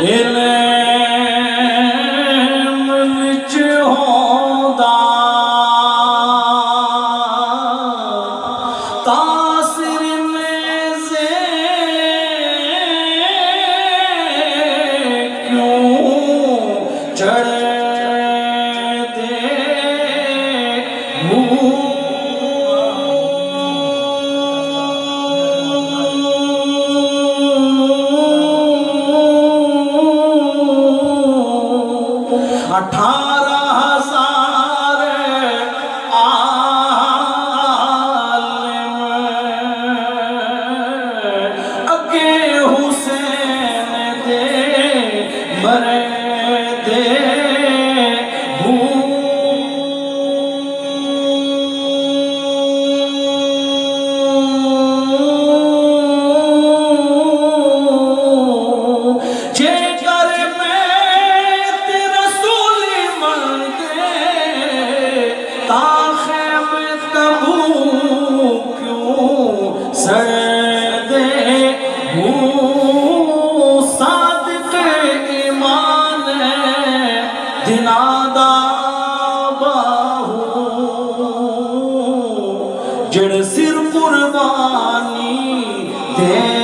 علم وچ ہوندا تاثر نیزے کیوں چڑھ اٹھارہ ہزار عالم اگے حسین دے مرے دے صادق ایمان دنادا باہو جڑ سر قربانی دے